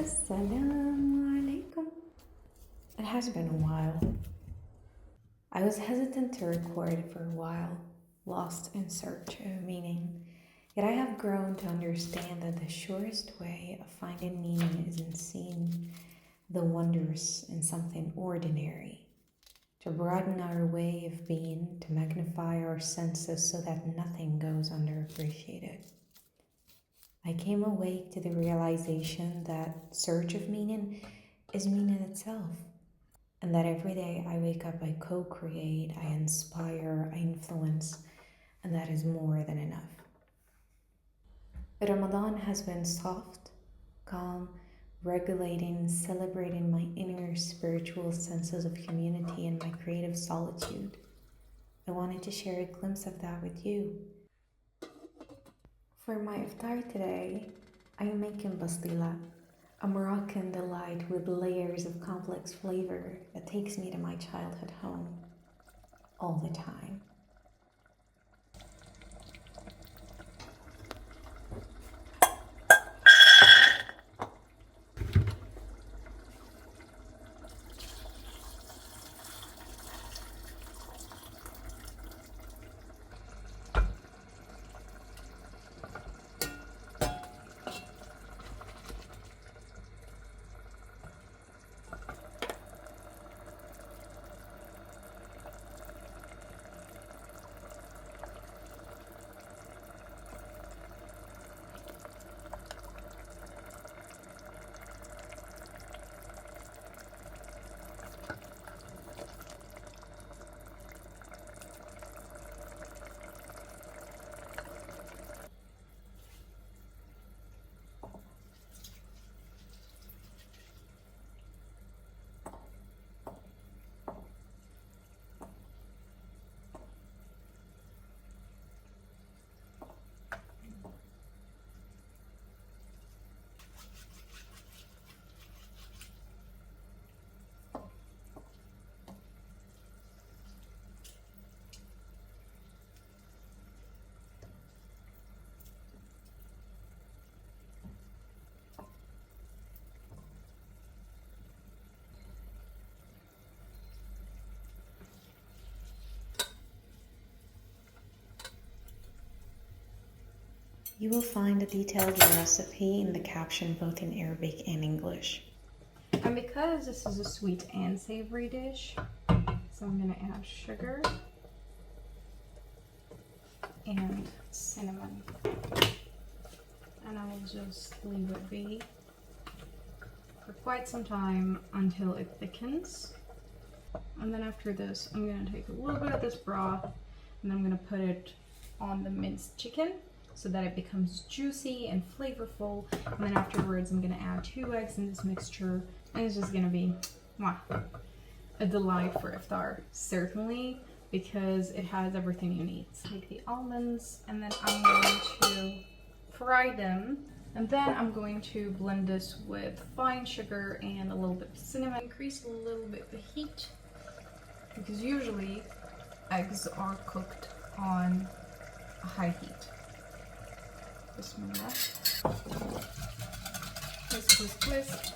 Assalamu alaikum. It has been a while. I was hesitant to record for a while, lost in search of meaning. Yet I have grown to understand that the surest way of finding meaning is in seeing the wondrous in something ordinary, to broaden our way of being, to magnify our senses so that nothing goes underappreciated. I came awake to the realization that search of meaning is meaning itself, and that every day I wake up, I co-create, I inspire, I influence, and that is more than enough. Ramadan has been soft, calm, regulating, celebrating my inner spiritual senses of community and my creative solitude. I wanted to share a glimpse of that with you. For my iftar today, I am making basطيلة, a Moroccan delight with layers of complex flavor that takes me to my childhood home all the time. You will find a detailed recipe in the caption both in Arabic and English. And because this is a sweet and savory dish, so I'm going to add sugar and cinnamon. And I will just leave it be for quite some time until it thickens. And then after this, I'm going to take a little bit of this broth and I'm going to put it on the minced chicken, so that it becomes juicy and flavorful. And then afterwards, I'm gonna add 2 eggs in this mixture, and it's just gonna be a delight for iftar, certainly, because it has everything you need. So take the almonds, and then I'm going to fry them, and then I'm going to blend this with fine sugar and a little bit of cinnamon. Increase a little bit the heat, because usually eggs are cooked on a high heat. Bismillah. Twist.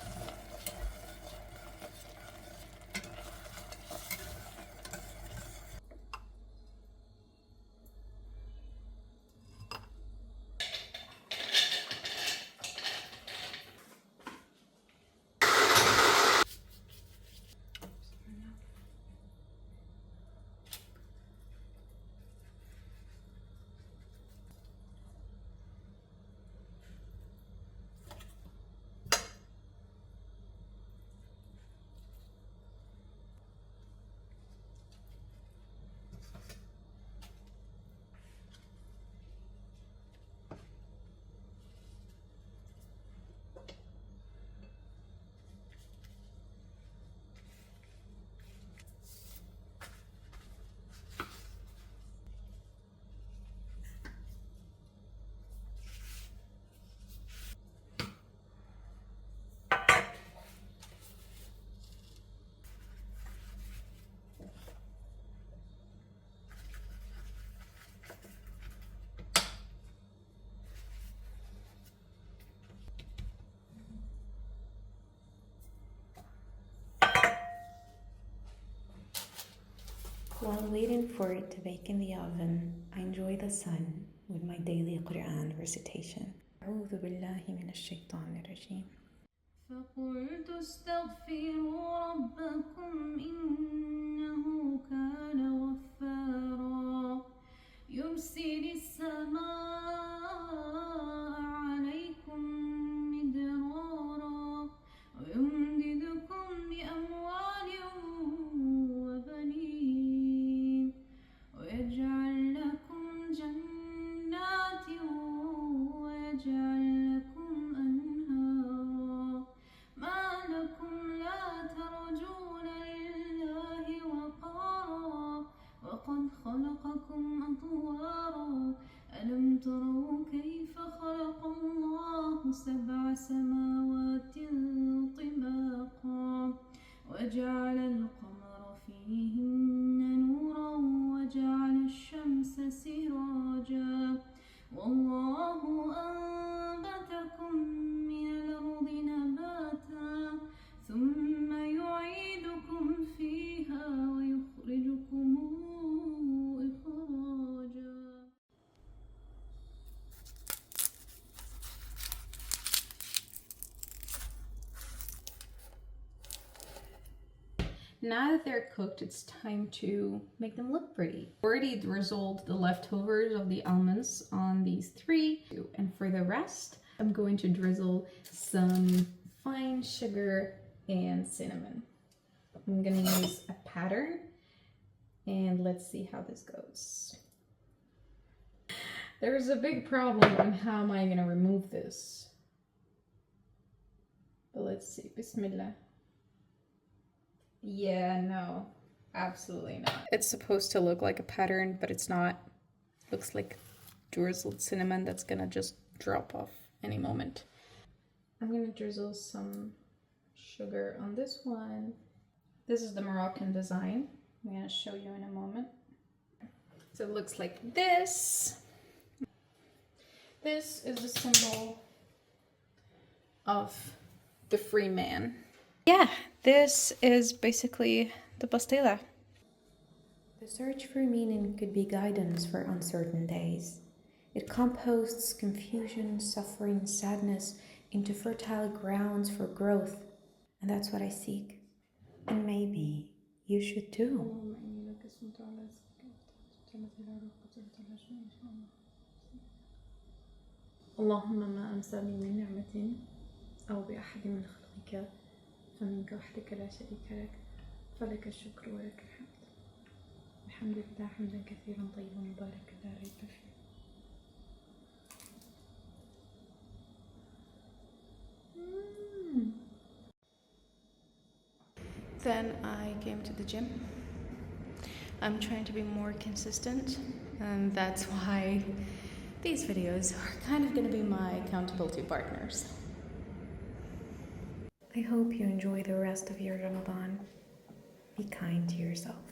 While waiting for it to bake in the oven, I enjoy the sun with my daily Quran recitation. أعوذ بالله من الشيطان الرجيم. فقلت استغفروا ربكم إنه كان غفارا يرسل السماء عليكم مدرارا ويمددكم بأموال وبنين ويجعل لكم جنات ويجعل لكم أنهارا ما لكم لا ترجون لله وقارا وقد خلقكم أطوارا ألم تروا كيف خلق الله 7 سماوات طباقا وجعل القمر فيهن نورا وجعل الشمس سراجا والله أنبتكم من الأرض نباتا ثم يعيدكم فيها ويخرجكم إخراجا. Now that they're cooked, it's time to make them look pretty. Already drizzled the leftovers of the almonds on these 3, and for the rest, I'm going to drizzle some fine sugar and cinnamon. I'm gonna use a pattern, and let's see how this goes. There's a big problem on how am I gonna remove this. But let's see, Bismillah. Yeah, no, absolutely not. It's supposed to look like a pattern, but it's not. Looks like drizzled cinnamon that's gonna just drop off any moment. I'm gonna drizzle some sugar on this one. This is the Moroccan design. I'm gonna show you in a moment. So it looks like this. This is the symbol of the free man. Yeah, this is basically the Bastilla. The search for meaning could be guidance for uncertain days. It composts confusion, suffering, sadness into fertile grounds for growth. And that's what I seek. And maybe you should too. اللهم ما أمساني من نعمة أو بأحد من خلقك فمنك وحدك لا شريك لك فلك الشكر ولك الحمد. الحمد لله حمدا كثيرا طيبا مباركا لا ريب فيه. Then I came to the gym. I'm trying to be more consistent, and that's why these videos are kind of going to be my accountability partners. I hope you enjoy the rest of your Ramadan. Be kind to yourself.